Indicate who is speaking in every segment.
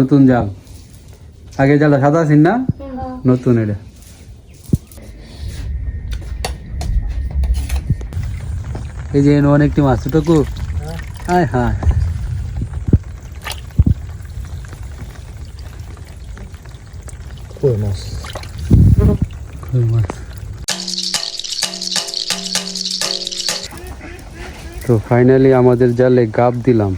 Speaker 1: নতুন জাল, আগে জালটা সাদা আছেন না, নতুন এটা। এই যে অনেকটি মাছ ছোটকু, হায় হায়
Speaker 2: কই মাছ।
Speaker 1: তো ফাইনালি আমাদের জালে গাপ দিলাম।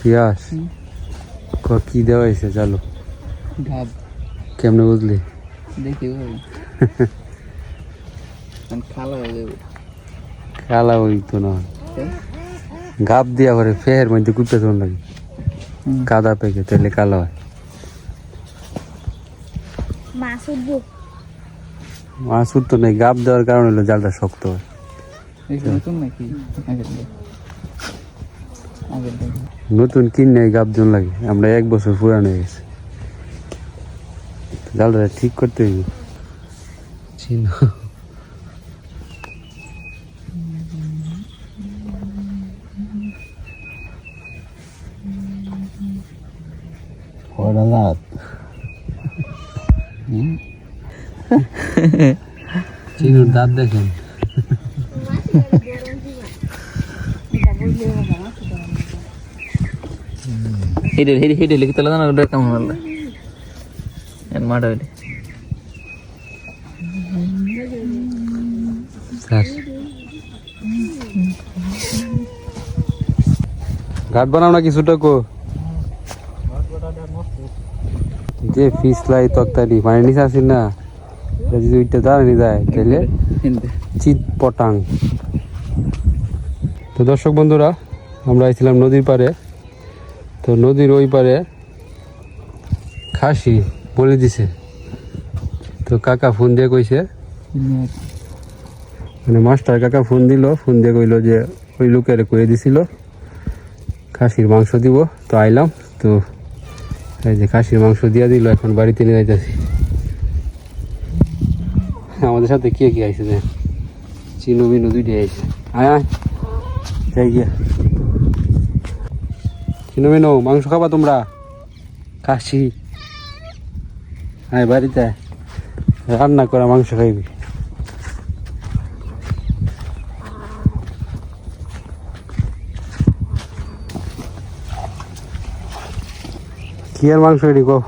Speaker 1: পিয়াস কি দেওয়া হয়েছে জালো?
Speaker 2: গাব।
Speaker 1: কেমনে বুঝলি?
Speaker 2: দেখি খালা হয়ে যাবে।
Speaker 1: খালা হইতো না, গাপ দিয়া করে ফের মধ্যে কুপতে তোর লাগে কাদা পেকে, তাহলে কালো হয়। মাছ উঠতো নাই, গাপ দেওয়ার কারণে হলো জালটা শক্ত হয়। নতুন কিনে গাপ জন লাগে, আমরা 1 বছর পুরানো হয়ে গেছে। জালটা ঠিক করতে হইব। চিনুর দাঁত দেখেন।
Speaker 2: হেঁটে লিখে তাহলে জানা ওটা কেমন হলো মাঠ হইলে
Speaker 1: ঘাট বানাও না কিছুটা কো, যে ফিসলাই তক্তারি মানে নিচে আসি না, যদি ওইটা দাঁড়ানি যায় তাহলে চিত পটাং। তো দর্শক বন্ধুরা, আমরা আইছিলাম নদীর পাড়ে। তো নদীর ওই পারে খাসি বলে দিছে। তো কাকা ফোন দিয়ে কইছে, মানে মাস্টার কাকা ফোন দিল, ফোন দিয়ে কইলো যে ওই লোকের কয়ে দিছিল খাসির মাংস দিব। তো আইলাম, তো এই যে খাসির মাংস দিয়া দিল, এখন বাড়িতে নিয়ে যাইতেছি। আমাদের সাথে কে কে আইছে যে চিনু বিনু দুইটাই আইছে। আয় আয় যাই গিয়া। চিনু বিনু মাংস খাবা তোমরা? খাসি আয় বাড়িতে, রান্না করা মাংস খাইবি। কি আর মাংস এটি কো?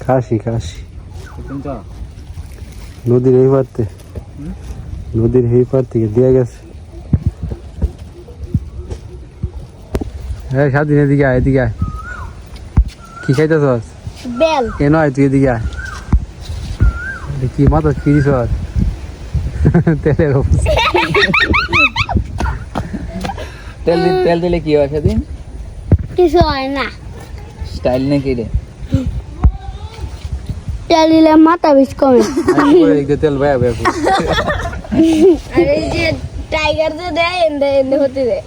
Speaker 1: খাসি খাসি নদীর এই পারতে, নদীর এই পার থেকে দিয়ে গেছে। হ্যাঁ স্বাধীন এদিকে আয়, এদিকে আয়। কি খাইতেছ? বেল। কেন আয় তুই এদিকে আয়। কি মাথা কি দিছ? তেলের
Speaker 2: তেল দিলে কি হয় সেদিন?
Speaker 3: কিছু হয় না।
Speaker 2: স্টাইল নাকি রে?
Speaker 3: তেল দিলে মাথা বেশ কমে।
Speaker 1: তেল ভাই ভাই
Speaker 3: আর এই যে টাইগার যে দেয় এন্ডে এন্ডে হতে দেয়।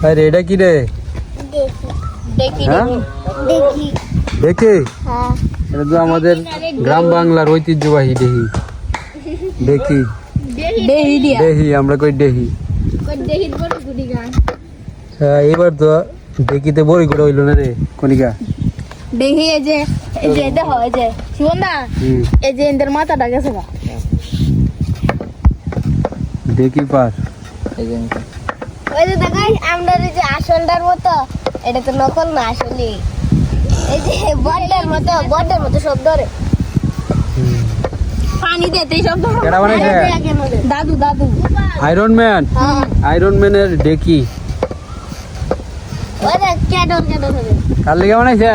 Speaker 1: আরে এটা কি রে?
Speaker 3: দেখি দেখি
Speaker 1: দেখি।
Speaker 3: হ্যাঁ,
Speaker 1: এটা তো আমাদের গ্রাম বাংলার ঐতিহ্যবাহী দেহি। দেখি
Speaker 3: দেহি দিয়া
Speaker 1: দেহি, আমরা কই দেহি।
Speaker 3: দেহি বড় গুড়ি গান।
Speaker 1: হ্যাঁ এবার তো দেখিতে বড়ি করে হইল না রে কনিকা।
Speaker 3: দেহি এই যে দেখো এই যে শিবন্দা, এই যে এদের মাথাটা গেছে না।
Speaker 1: দেখি পার
Speaker 2: এই যে
Speaker 3: ওই যে দেখাই আমরা এই যে আসলটার মতো, এটা তো নকল না আসলে। এই যে বড়ের মতো সব ধরে পানি দিতে সব
Speaker 1: কেডা বানাইছে?
Speaker 3: দাদু দাদু
Speaker 1: আয়রন ম্যান,
Speaker 3: হ্যাঁ
Speaker 1: আয়রন ম্যানের ডেকি
Speaker 3: ওরে কেডর কেডর হবে
Speaker 1: কার লেগে বানাইছে?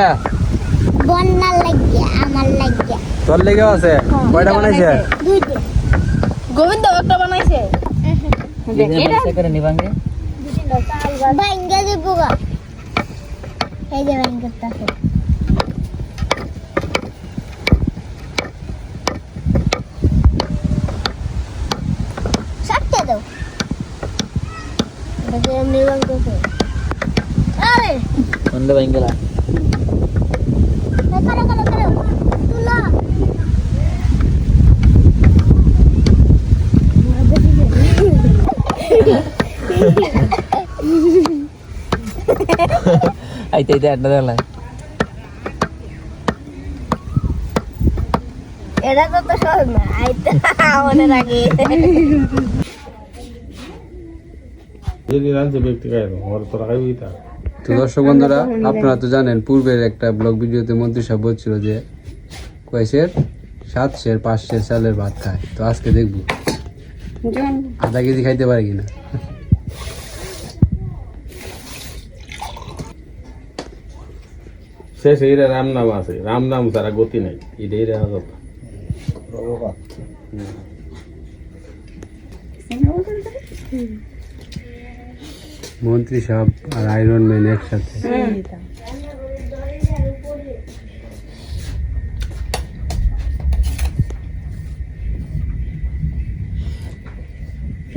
Speaker 3: বন্যার লাগিয়া আমার লাগিয়া
Speaker 1: তোর লেগে আছে? কয়টা বানাইছে?
Speaker 3: দুইটা গোবিন্দ একটা বানাইছে
Speaker 2: এটা করে নিবাঙ্গে
Speaker 3: বাইঙ্গা যে পোকা এই যে বাইঙ্গা তাছে সাথে দাও দেখে এমনি বাঙ্গাছে আরে
Speaker 2: অন্য বাঙ্গেলা
Speaker 3: করো করো করো তুলা
Speaker 2: আইতে আইতে আড্ডা দিলাম
Speaker 3: এটা তো তো সহজ না আইতে মনে রাখি
Speaker 1: তো দর্শক বন্ধুরা, আপনারা তো জানেন পূর্বের একটা ব্লগ ভিডিওতে মন্ত্রী সাহেব বলছিল যে কয় সের 7 সের 5 সের চালের ভাত খায়। তো আজকে দেখবো আধা কেজি খাইতে পারে কিনা।
Speaker 4: শেষ এইরা রাম নাম আছে, রাম নাম ছাড়া গতি নাই, এটাই রেখা কথা।
Speaker 1: মন্ত্রী সাহেব আর আয়রন ম্যান একসাথে।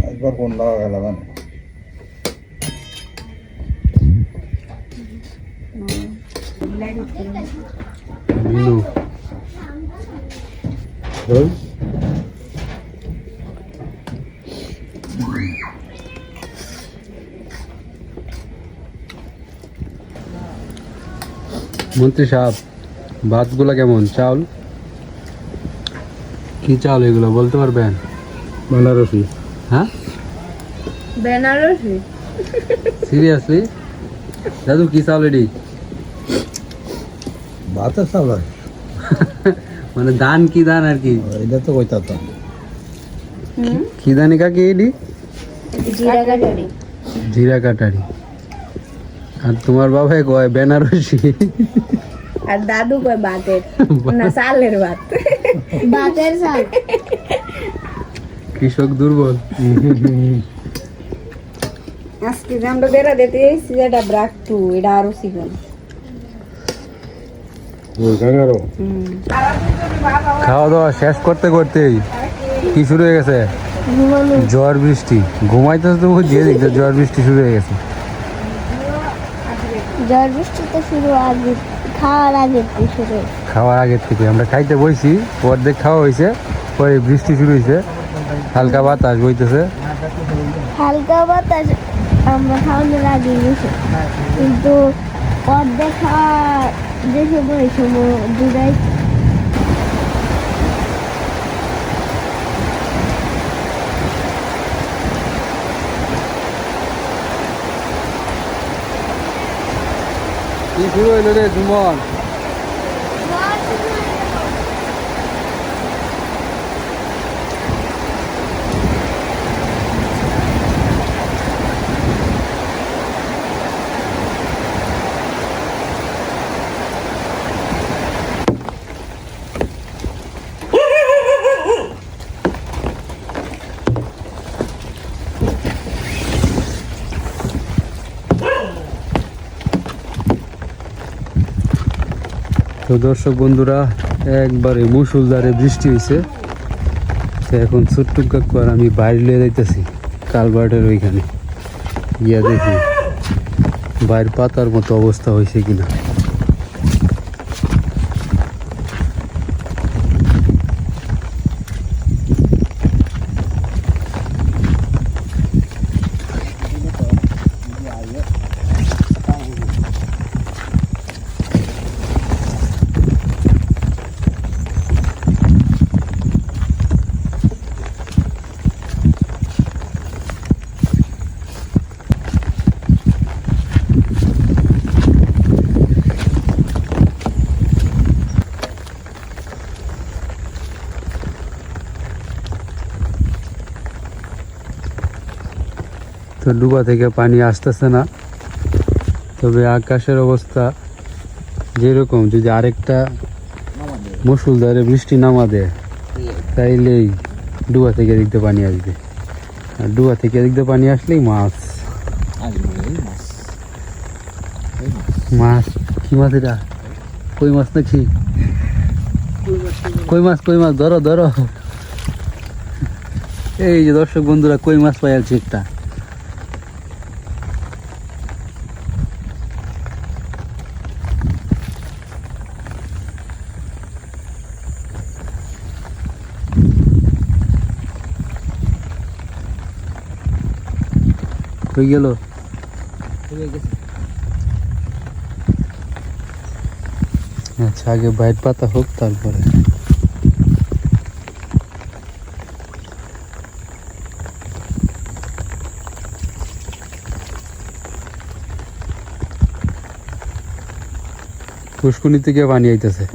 Speaker 5: একবার কোন লাগা গেল মানে
Speaker 1: বিনু মন্ত্রী সাহেব, ভাতগুলা কেমন? চাউল কি চাউল এগুলো বলতে পারবেন?
Speaker 4: বেনারসি।
Speaker 1: হ্যাঁ
Speaker 3: বেনারসি
Speaker 1: সিরিয়াসলি দাদু কি চাউল এডি?
Speaker 5: ভাতের চাল হয়
Speaker 1: মানে ধান কি ধান আর কি?
Speaker 5: এটা তো কইতা তো
Speaker 1: কি ধানি কাকি এডি?
Speaker 3: জিরা কাটারি
Speaker 1: জিরা কাটারি। আর তোমার বাবাই কয় বেনারসি।
Speaker 6: আর দাদু কয় ভাতের না চালের ভাত
Speaker 3: ভাতের চাল
Speaker 1: কৃষক দুর্বল।
Speaker 6: আজকে যে আমরা বেড়া দিতে এসেছি যেটা ব্রাক টু এটা আরো শিখুন
Speaker 1: খাওয়া দাওয়া শেষ করতে করতেই কি শুরু হয়ে গেছে? ঝড় বৃষ্টি। ঘুমাইতে তো দিয়ে দেখছো ঝড় বৃষ্টি শুরু হয়ে গেছে।
Speaker 3: ঝড় বৃষ্টি তো শুরু আগে খাওয়ার আগে শুরু
Speaker 1: খাওয়ার আগের থেকে আমরা খাইতে বইছি, অর্ধেক খাওয়া হয়েছে, পরে বৃষ্টি শুরু হয়েছে, হালকা বাতাস বইতেছে।
Speaker 3: হালকা বাতাস আমরা খাওয়ানোর আগে গেছে কিন্তু অর্ধেক খাওয়া যে সময় সময় দুটাই
Speaker 1: কি শুরু হইলো রে জুমন? তো দর্শক বন্ধুরা, একবারে মুষলধারে বৃষ্টি হয়েছে। তো এখন ছোট্ট কাকু আর আমি বাইরে লিয়ে যাইতেছি কালভার্টের ওইখানে গিয়া দেখি বাইর পাতার মতো অবস্থা হয়েছে কিনা। তো ডুবা থেকে পানি আসতেছে না, তবে আকাশের অবস্থা যেরকম, যদি আরেকটা মুষলধারে বৃষ্টি নামা দেয় তাইলেই ডুবা থেকে দেখতে পানি আসবে। আর ডুবা থেকে দেখতে পানি আসলেই মাছ। মাছ কি মাছ এটা? কই মাছ নাকি? কই মাছ, কই মাছ, ধরো ধরো। এই যে দর্শক বন্ধুরা, কই মাছ পাই আছে একটা। হয়ে গেল। আচ্ছা, আগে বাইট পাতা হোক তারপরে। পুষ্কুনি থেকে পানি আইতেছে।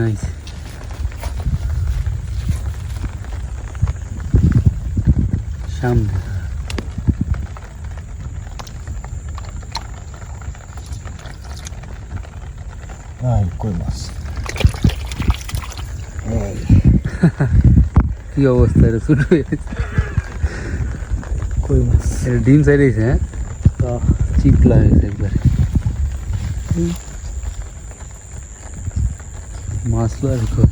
Speaker 1: Nice. সামনে
Speaker 5: কই মাছ।
Speaker 1: কি অবস্থা, এটা ছোট হয়ে গেছে।
Speaker 5: কই মাছ।
Speaker 1: এটা ডিম চাইছে, হ্যাঁ চিপলা হয়েছে একবারে। মাছলো আর কি।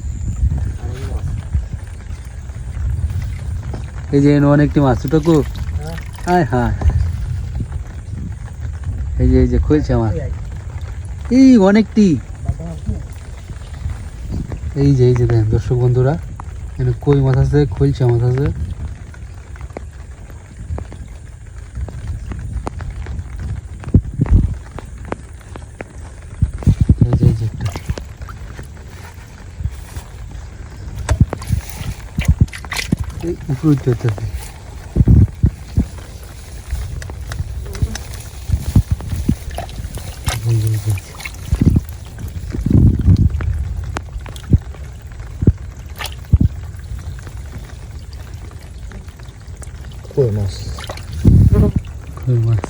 Speaker 1: এই যে অনেকটি মাছ ছোটকু। হ্যাঁ হ্যাঁ, এই যে খুলছে আমার, এই অনেকটি। এই যে দেখেন দর্শক বন্ধুরা, এখানে কই মাছ আছে, খুলছে মাছ আছে। এই যে একটা। এই উপরে উঠতে
Speaker 5: কই মাছ।
Speaker 1: কই মাছ,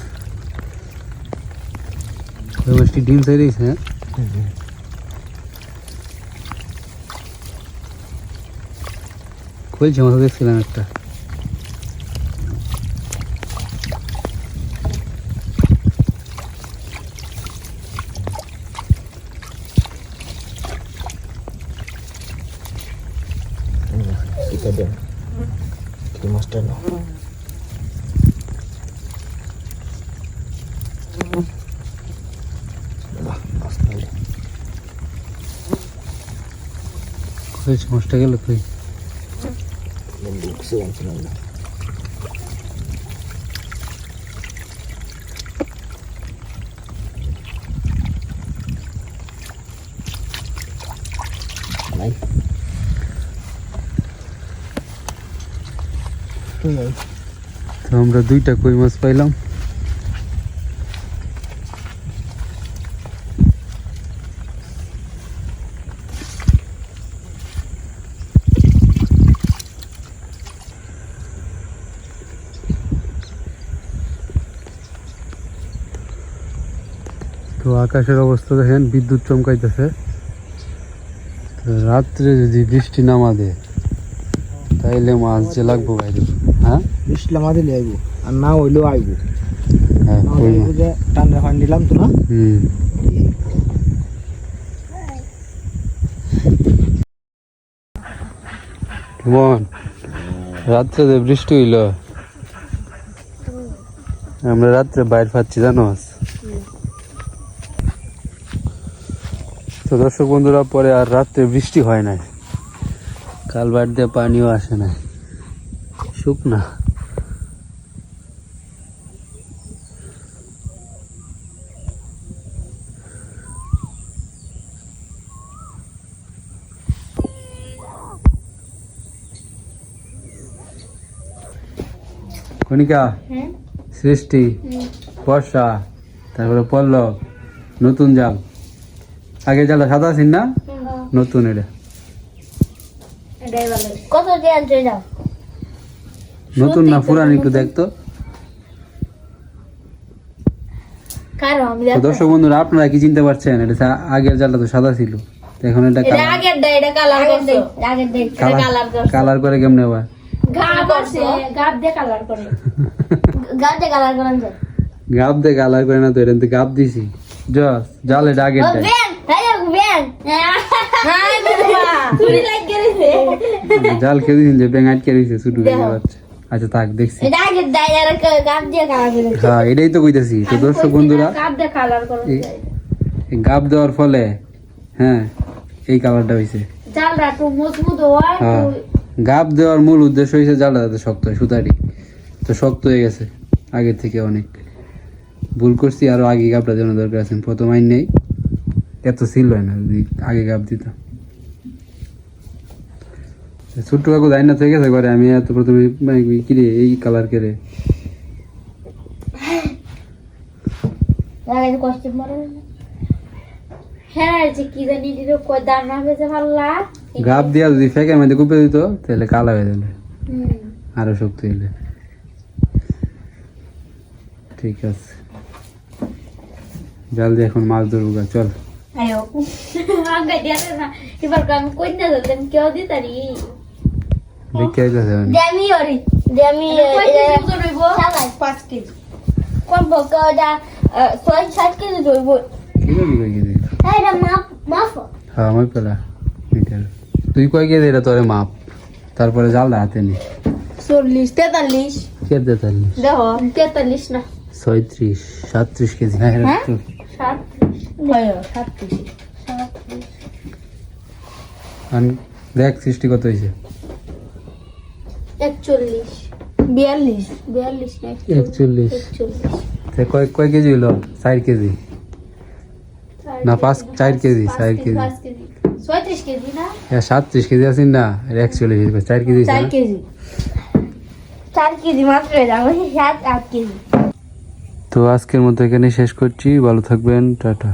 Speaker 1: কই মাছটি ডিম চাইছে। হ্যাঁ খুলছে মাছ দেখছিলাম একটা।
Speaker 5: কি মাছটা না
Speaker 1: খুলছে মাছটা গেল কই? তো আমরা দুইটা কই মাছ পাইলাম। তো আকাশের অবস্থা দেখেন, বিদ্যুৎ চমকাইতেছে। তো রাত্রে যদি বৃষ্টি নামা দেয় তাইলে মাছ যে লাগবো বাইরে। হ্যাঁ
Speaker 5: বৃষ্টি আমাদের আইব, আর না হইলেও আইব।
Speaker 1: হ্যাঁ কই মাছ।
Speaker 5: টানে ফান নিলাম তো না।
Speaker 1: কেমন রাত্রে যে বৃষ্টি হইল, আমরা রাত্রে বাইরে পাচ্ছি জানো। তো দর্শক বন্ধুরা, পরে আর রাত্রে বৃষ্টি হয় নাই, কালভার্ট দিয়ে পানিও আসে নাই, শুকনা। কণিকা, সৃষ্টি, বর্ষা, তারপরে পল্লব নতুন জাল, আগে জালটা সাদা ছিল না, নতুন এটা
Speaker 3: কত দিয়ে আনছো যাও
Speaker 1: নতুন না পুরান একটু দেখতো।
Speaker 3: কারো আমি
Speaker 1: তো দর্শক বন্ধুরা আপনারা কি চিনতে পারছেন, এটা আগের জালটা তো সাদা ছিল, তো এখন এটা
Speaker 3: এটা আগের দেয়, এটা কালার করছে, আগের দেয় কালার করছে,
Speaker 1: কালার করে কেমনে আবার
Speaker 3: গাব করছে, গাব দিয়ে কালার করে, গাব দিয়ে কালার করেন যায়।
Speaker 1: গাব দে কালার করে না, তো এটা গাব দিছি জস জাল, এটা আগের
Speaker 3: ও
Speaker 1: দেয়
Speaker 3: বেন, হ্যাঁ বেন, হ্যাঁ বাবা তুই লাইক করেছে,
Speaker 1: জাল খেয়ে দিয়েছেন যে ব্যাঙ আটকে দিয়েছে ছোট বেঙে বাচ্চা। আচ্ছা থাক দেখছি,
Speaker 3: এটা আগের দেয় আর গাব দিয়ে কালার করে,
Speaker 1: হ্যাঁ এটাই তো কইতাছি। তো দর্শক বন্ধুরা
Speaker 3: গাব দিয়ে কালার করে
Speaker 1: এই গাব দেওয়ার ফলে হ্যাঁ এই কালারটা হয়েছে।
Speaker 3: জালটা একটু মজবুত হয়,
Speaker 1: হ্যাঁ গাব দেওয়ার মূল উদ্দেশ্য হয়েছে জালটা যাতে শক্ত হয়, সুতারি তো শক্ত হয়ে গেছে আগের থেকে অনেক। ভুল করছি, আরো আগে গাবটা দেওয়ার দরকার আছে, প্রথম আইন নেই এত ছিল না, যদি আগে গাব দিতাম। ছোট্ট কাকু দায় না থেকে গেছে ঘরে, আমি এত প্রথমে কিরে এই কালার কেড়ে
Speaker 3: লাগাই কষ্ট মরে না। হ্যাঁ যে কি জানি দিলো কয় দানা বেজে ভাল্লা,
Speaker 1: গাব দিয়া যদি ফেকের মধ্যে কুপে দিত তাহলে কালা হয়ে যাবে, আরো শক্ত হইলে। ঠিক আছে, জাল দিয়ে এখন মাছ ধরবো গা, চল।
Speaker 3: আয়ো আঙ্গা দিয়া না এবার আমি কই না দিতাম কেউ দিতারি
Speaker 1: দেখতে আইতাছে মানে
Speaker 3: দেমি ওরি দেমি সালাই 5 কেজি কোন বকডা 6-7 কেজি ধরব,
Speaker 1: কি জানি কই কেজি।
Speaker 3: এটা মাপ
Speaker 1: হ্যাঁ আমি পেলা মিটার, তুই কয় কেজি এটা তোরে মাপ, তারপরে জালটা হাতে নি
Speaker 3: 40-43
Speaker 1: কে দে তাহলে
Speaker 3: দেখো 43 না
Speaker 1: 36-37 কেজি। হ্যাঁ
Speaker 3: হ্যাঁ?
Speaker 1: চল।
Speaker 3: 37
Speaker 1: আর দেখ সৃষ্টি কত হয়েছে,
Speaker 3: 41 42 না
Speaker 1: 41।
Speaker 3: 41
Speaker 1: কয় কয় কেজি হলো, 4 কেজি না 4 কেজি, 4 কেজি
Speaker 3: 5 কেজি 36 কেজি না
Speaker 1: 37 কেজি আছেন না, 41 4 কেজি
Speaker 3: 4 কেজি 4 কেজি মাত্র, যাবে 7-8 কেজি।
Speaker 1: তো আজকের মতো এখানে শেষ করছি, ভালো থাকবেন, টাটা।